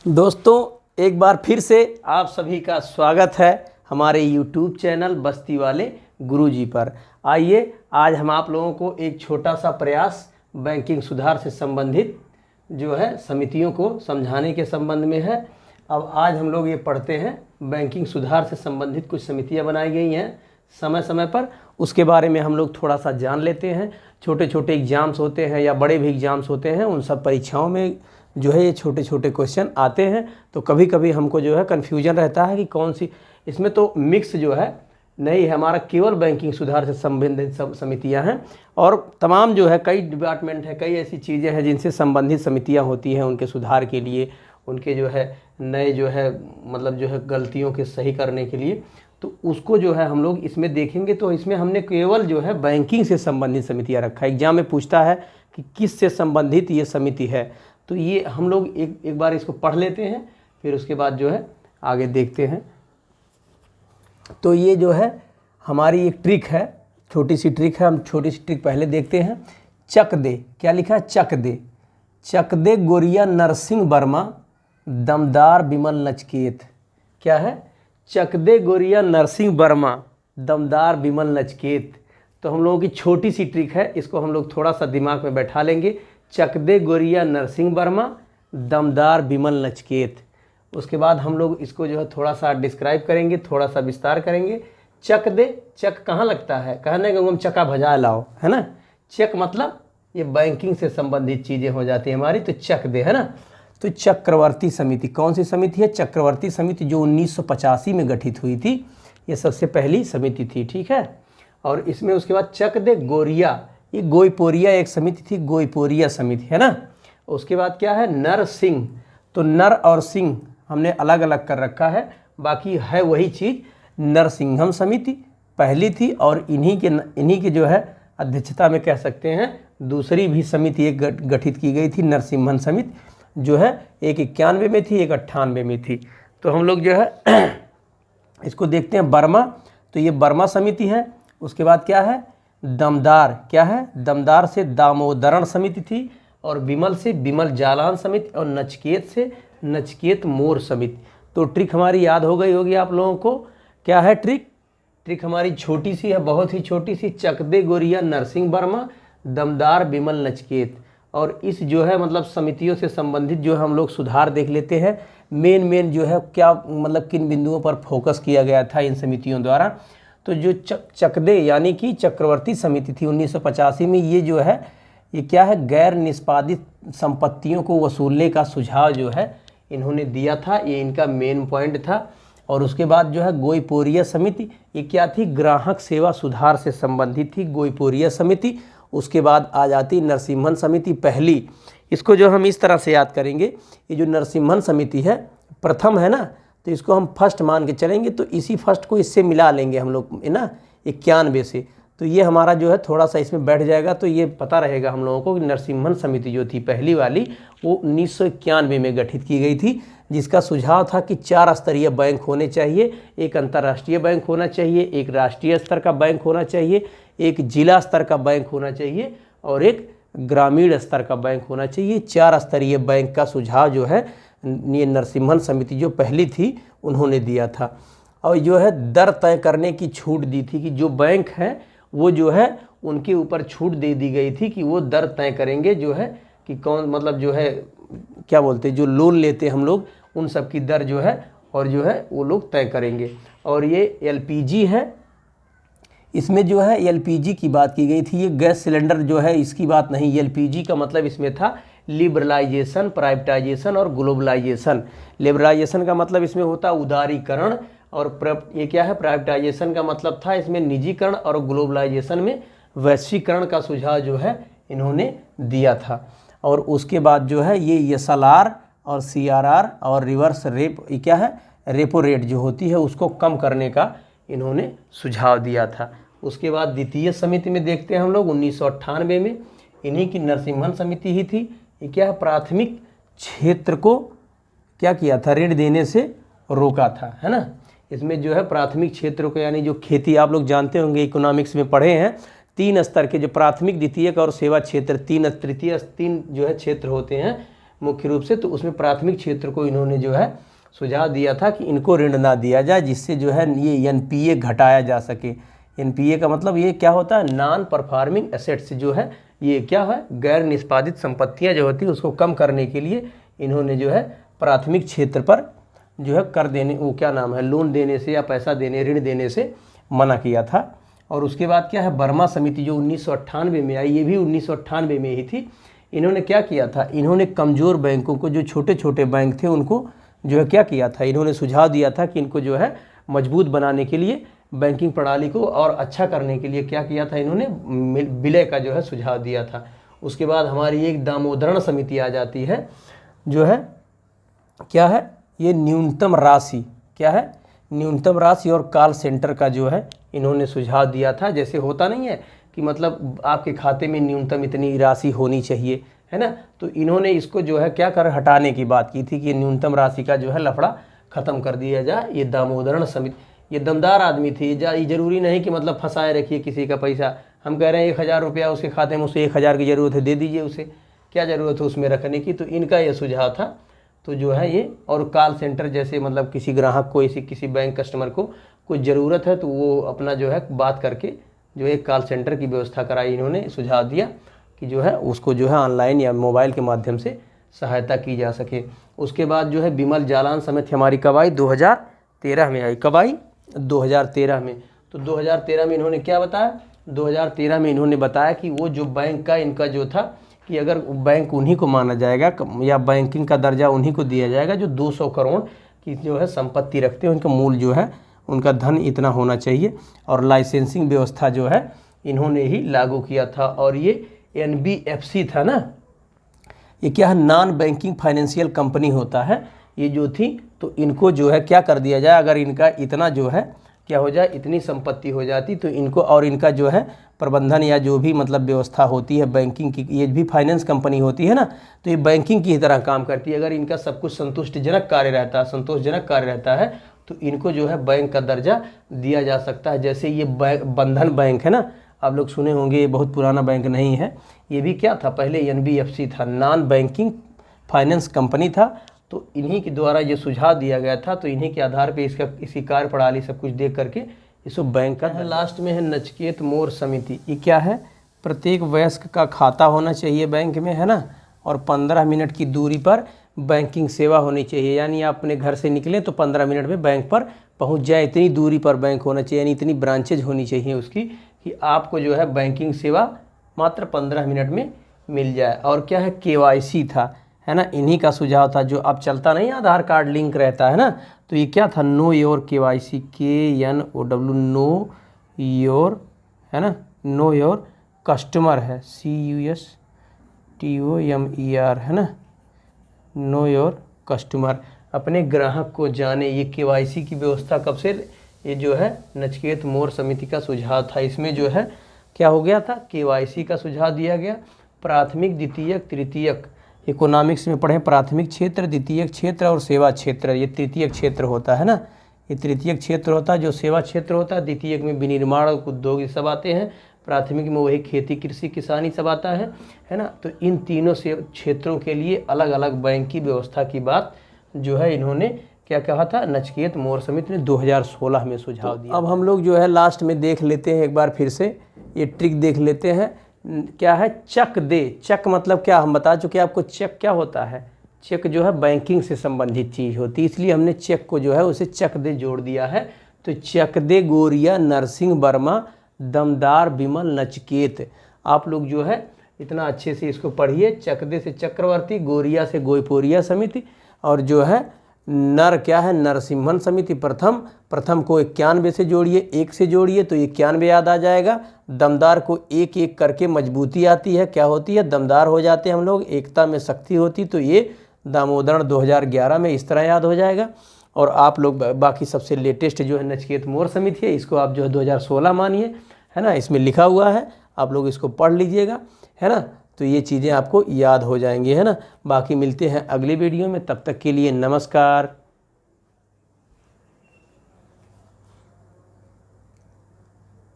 दोस्तों एक बार फिर से आप सभी का स्वागत है हमारे YouTube चैनल बस्ती वाले गुरुजी पर। आइए आज हम आप लोगों को एक छोटा सा प्रयास बैंकिंग सुधार से संबंधित जो है समितियों को समझाने के संबंध में है। अब आज हम लोग ये पढ़ते हैं बैंकिंग सुधार से संबंधित कुछ समितियां बनाई गई हैं समय समय पर, उसके बारे में हम लोग थोड़ा सा जान लेते हैं। छोटे छोटे एग्ज़ाम्स होते हैं या बड़े भी एग्ज़ाम्स होते हैं, उन सब परीक्षाओं में जो है ये छोटे छोटे क्वेश्चन आते हैं, तो कभी कभी हमको जो है कन्फ्यूजन रहता है कि कौन सी, इसमें तो मिक्स जो है नहीं है, हमारा केवल बैंकिंग सुधार से संबंधित समितियां हैं और तमाम जो है कई डिपार्टमेंट है, कई ऐसी चीज़ें हैं जिनसे संबंधित समितियां होती हैं उनके सुधार के लिए, उनके जो है नए जो है मतलब जो है गलतियों के सही करने के लिए। तो उसको जो है हम लोग इसमें देखेंगे। तो इसमें हमने केवल जो है बैंकिंग से संबंधित समितियाँ रखा है। एग्जाम में पूछता है कि किस से संबंधित ये समिति है, तो ये हम लोग एक बार इसको पढ़ लेते हैं, फिर उसके बाद जो है आगे देखते हैं। तो ये जो है हमारी एक ट्रिक है, छोटी सी ट्रिक है। हम छोटी सी ट्रिक पहले देखते हैं। चक दे, क्या लिखा है? चक दे। चक दे गोरिया नरसिंह वर्मा दमदार बिमल नचकेत। क्या है? चक दे गोरिया नरसिंह वर्मा दमदार बिमल नचकेत। तो हम लोगों की छोटी सी ट्रिक है, इसको हम लोग थोड़ा सा दिमाग में बैठा लेंगे। चक दे गोरिया नरसिंह वर्मा दमदार बिमल नचकेत। उसके बाद हम लोग इसको जो है थोड़ा सा डिस्क्राइब करेंगे, थोड़ा सा विस्तार करेंगे। चक दे, चक कहाँ लगता है? कहने को हम चक्का भजा लाओ, है ना। चक मतलब ये बैंकिंग से संबंधित चीज़ें हो जाती है हमारी, तो चक दे, है ना। तो चक्रवर्ती समिति, कौन सी समिति है? चक्रवर्ती समिति, जो 1985 में गठित हुई थी, ये सबसे पहली समिति थी, ठीक है। और इसमें उसके बाद चक दे गोरिया, ये गोईपोरिया एक समिति थी, गोईपोरिया समिति, है ना। उसके बाद क्या है? नर सिंह, तो नर और सिंह हमने अलग अलग कर रखा है, बाकी है वही चीज़। नरसिंहम समिति पहली थी और इन्हीं के जो है अध्यक्षता में कह सकते हैं दूसरी भी समिति एक गठित की गई थी, नरसिम्हन समिति, जो है एक 91 में थी, एक 98 में थी। तो हम लोग जो है इसको देखते हैं। बर्मा, तो ये बर्मा समिति है। उसके बाद क्या है? दमदार, क्या है? दमदार से दामोदरण समिति थी, और विमल से विमल जालान समिति, और नचकेत से नचकेत मोर समिति। तो ट्रिक हमारी याद हो गई होगी आप लोगों को। क्या है ट्रिक? ट्रिक हमारी छोटी सी है, बहुत ही छोटी सी। चक दे गोरिया नरसिंह वर्मा दमदार विमल नचकेत। और इस जो है मतलब समितियों से संबंधित जो हम लोग सुधार देख लेते हैं। मेन जो है क्या मतलब किन बिंदुओं पर फोकस किया गया था इन समितियों द्वारा। तो जो चकदे यानी कि चक्रवर्ती समिति थी 1985 में, ये जो है ये क्या है? गैर निष्पादित संपत्तियों को वसूलने का सुझाव जो है इन्होंने दिया था, ये इनका मेन पॉइंट था। और उसके बाद जो है गोईपोरिया समिति, ये क्या थी? ग्राहक सेवा सुधार से संबंधित थी गोईपोरिया समिति। उसके बाद आ जाती नरसिम्हन समिति पहली। इसको जो हम इस तरह से याद करेंगे, ये जो नरसिम्हन समिति है प्रथम है ना, तो इसको हम फर्स्ट मान के चलेंगे, तो इसी फर्स्ट को इससे मिला लेंगे हम लोग, है ना, 91 से। तो ये हमारा जो है थोड़ा सा इसमें बैठ जाएगा, तो ये पता रहेगा हम लोगों को कि नरसिम्हन समिति जो थी पहली वाली, वो 1991 में गठित की गई थी, जिसका सुझाव था कि 4 स्तरीय बैंक होने चाहिए। एक अंतर्राष्ट्रीय बैंक होना चाहिए, एक राष्ट्रीय स्तर का बैंक होना चाहिए, एक जिला स्तर का बैंक होना चाहिए, और एक ग्रामीण स्तर का बैंक होना चाहिए। 4 स्तरीय बैंक का सुझाव जो है ये नरसिम्हन समिति जो पहली थी उन्होंने दिया था। और जो है दर तय करने की छूट दी थी कि जो बैंक हैं वो जो है उनके ऊपर छूट दे दी गई थी कि वो दर तय करेंगे, जो है कि कौन मतलब जो है क्या बोलते हैं, जो लोन लेते हम लोग उन सब की दर जो है और जो है वो लोग तय करेंगे। और ये एलपीजी है, इसमें जो है एलपीजी की बात की गई थी। ये गैस सिलेंडर जो है इसकी बात नहीं, एलपीजी का मतलब इसमें था लिबरलाइजेशन, प्राइवेटाइजेशन और ग्लोबलाइजेशन। लिबरलाइजेशन का मतलब इसमें होता उदारीकरण, और ये क्या है? प्राइवेटाइजेशन का मतलब था इसमें निजीकरण, और ग्लोबलाइजेशन में वैश्वीकरण का सुझाव जो है इन्होंने दिया था। और उसके बाद जो है ये एसएलआर और सीआरआर और रिवर्स रेप, ये क्या है? रेपो रेट जो होती है उसको कम करने का इन्होंने सुझाव दिया था। उसके बाद द्वितीय समिति में देखते हैं हम लोग 1998 में, इन्हीं की नरसिम्हन समिति ही थी। ये क्या है? प्राथमिक क्षेत्र को क्या किया था? ऋण देने से रोका था, है ना। इसमें जो है प्राथमिक क्षेत्र को, यानी जो खेती, आप लोग जानते होंगे इकोनॉमिक्स में पढ़े हैं, 3 स्तर के जो प्राथमिक, द्वितीयक और सेवा क्षेत्र, 3 तृतीय 3 जो है क्षेत्र होते हैं मुख्य रूप से, तो उसमें प्राथमिक क्षेत्र को इन्होंने जो है सुझाव दिया था कि इनको ऋण ना दिया जाए, जिससे जो है ये एनपीए घटाया जा सके। एनपीए का मतलब ये क्या होता है, नॉन परफॉर्मिंग एसेट्स जो है, ये क्या है, गैर निष्पादित संपत्तियां जो होती है उसको कम करने के लिए इन्होंने जो है प्राथमिक क्षेत्र पर जो है कर देने, वो क्या नाम है, लोन देने से या पैसा देने, ऋण देने से मना किया था। और उसके बाद क्या है, वर्मा समिति जो 1998 में आई, ये भी 1998 में ही थी। इन्होंने क्या किया था, इन्होंने कमज़ोर बैंकों को, जो छोटे छोटे बैंक थे उनको जो है क्या किया था, इन्होंने सुझाव दिया था कि इनको जो है मजबूत बनाने के लिए, बैंकिंग प्रणाली को और अच्छा करने के लिए क्या किया था, इन्होंने विलय का जो है सुझाव दिया था। उसके बाद हमारी एक दामोदरण समिति आ जाती है, जो है क्या है, ये न्यूनतम राशि, क्या है, न्यूनतम राशि और कॉल सेंटर का जो है इन्होंने सुझाव दिया था। जैसे होता नहीं है कि मतलब आपके खाते में न्यूनतम इतनी राशि होनी चाहिए, है ना, तो इन्होंने इसको जो है क्या कर हटाने की बात की थी कि न्यूनतम राशि का जो है लफड़ा ख़त्म कर दिया जाए। ये दामोदरण समिति, ये दमदार आदमी थी, ये जरूरी नहीं कि मतलब फंसाए रखिए किसी का पैसा। हम कह रहे हैं 1000 रुपया उसके खाते में, उसे 1000 की ज़रूरत है, दे दीजिए उसे, क्या ज़रूरत है उसमें रखने की। तो इनका ये सुझाव था। तो जो है ये, और कॉल सेंटर जैसे मतलब किसी ग्राहक को, किसी बैंक कस्टमर को कुछ ज़रूरत है तो वो अपना जो है बात करके जो एक कॉल सेंटर की व्यवस्था कराई, इन्होंने सुझाव दिया कि जो है उसको जो है ऑनलाइन या मोबाइल के माध्यम से सहायता की जा सके। उसके बाद जो है विमल जालान समिति हमारी कब आई, 2013 में आई। कब आई, 2013 में। तो 2013 में इन्होंने क्या बताया, 2013 में इन्होंने बताया कि वो जो बैंक का इनका जो था कि अगर बैंक उन्हीं को माना जाएगा या बैंकिंग का दर्जा उन्हीं को दिया जाएगा जो 200 करोड़ की जो है संपत्ति रखते हैं, उनका मूल जो है, उनका धन इतना होना चाहिए। और लाइसेंसिंग व्यवस्था जो है इन्होंने ही लागू किया था। और ये एनबीएफसी था ना, ये क्या है, नॉन बैंकिंग फाइनेंशियल कंपनी होता है, ये जो थी, तो इनको जो है क्या कर दिया जाए, अगर इनका इतना जो है क्या हो जाए, इतनी संपत्ति हो जाती तो इनको, और इनका जो है प्रबंधन या जो भी मतलब व्यवस्था होती है बैंकिंग की, ये भी फाइनेंस कंपनी होती है ना, तो ये बैंकिंग की तरह काम करती है। अगर इनका सब कुछ संतुष्टिजनक कार्य रहता है, संतोषजनक कार्य रहता है, तो इनको जो है बैंक का दर्जा दिया जा सकता है। जैसे ये बंधन बैंक है ना, आप लोग सुने होंगे, ये बहुत पुराना बैंक नहीं है, ये भी क्या था, पहले एनबीएफसी था, नॉन बैंकिंग फाइनेंस कंपनी था। तो इन्हीं के द्वारा ये सुझाव दिया गया था, तो इन्हीं के आधार पे इसकी कार्य प्रणाली सब कुछ देख करके इसको बैंक का। लास्ट में है नचिकेत मोर समिति। ये क्या है, प्रत्येक वयस्क का खाता होना चाहिए बैंक में, है ना, और 15 मिनट की दूरी पर बैंकिंग सेवा होनी चाहिए। यानी आप अपने घर से निकलें तो 15 मिनट में बैंक पर पहुंच जाए, इतनी दूरी पर बैंक होना चाहिए, यानी इतनी ब्रांचेज होनी चाहिए उसकी कि आपको जो है बैंकिंग सेवा मात्र 15 मिनट में मिल जाए। और क्या है, केवाईसी था, है ना, इन्हीं का सुझाव था। जो अब चलता नहीं, आधार कार्ड लिंक रहता है ना, तो ये क्या था, know your KYC, KNOW, know your, है ना, नो योर कस्टमर है, CUSTOMER, है ना, नो योर कस्टमर, अपने ग्राहक को जाने। ये केवाईसी की व्यवस्था कब से, ये जो है नचिकेत मोर समिति का सुझाव था। इसमें जो है क्या हो गया था, केवाईसी का सुझाव दिया गया। प्राथमिक, द्वितीयक, तृतीयक, इकोनॉमिक्स में पढ़े, प्राथमिक क्षेत्र, द्वितीयक क्षेत्र और सेवा क्षेत्र, ये तृतीयक क्षेत्र होता है ना, ये तृतीयक क्षेत्र होता है। जो सेवा क्षेत्र होता है, द्वितीयक में विनिर्माण और उद्योग ये सब आते हैं, प्राथमिक में वही खेती, कृषि, किसानी सब आता है ना। तो इन तीनों से क्षेत्रों के लिए अलग अलग बैंक की व्यवस्था की बात जो है इन्होंने क्या कहा था, नचिकेत मोर समिति ने 2016 में सुझाव दिया। अब हम लोग जो है लास्ट में देख लेते हैं एक बार फिर से, ये ट्रिक देख लेते हैं। क्या है, चक दे। चक मतलब क्या, हम बता चुके आपको चेक क्या होता है। चेक जो है बैंकिंग से संबंधित चीज़ होती है, इसलिए हमने चेक को जो है उसे चक दे जोड़ दिया है। तो चक दे गोरिया नरसिंह वर्मा दमदार विमल नचिकेत। आप लोग जो है इतना अच्छे से इसको पढ़िए। चक दे से चक्रवर्ती, गोरिया से गोयपोरिया समिति, और जो है नर क्या है, नरसिम्हन समिति प्रथम को 91 से जोड़िए, 1 से जोड़िए तो 91 याद आ जाएगा। दमदार को एक एक करके मजबूती आती है, क्या होती है, दमदार हो जाते हैं हम लोग, एकता में शक्ति होती, तो ये दामोदरण 2011 में इस तरह याद हो जाएगा। और आप लोग बाकी सबसे लेटेस्ट जो है नचिकेत मोर समिति है, इसको आप जो है 2016 मानिए, है ना, इसमें लिखा हुआ है, आप लोग इसको पढ़ लीजिएगा, है ना। तो ये चीज़ें आपको याद हो जाएंगी, है ना। बाकी मिलते हैं अगले वीडियो में, तब तक के लिए नमस्कार।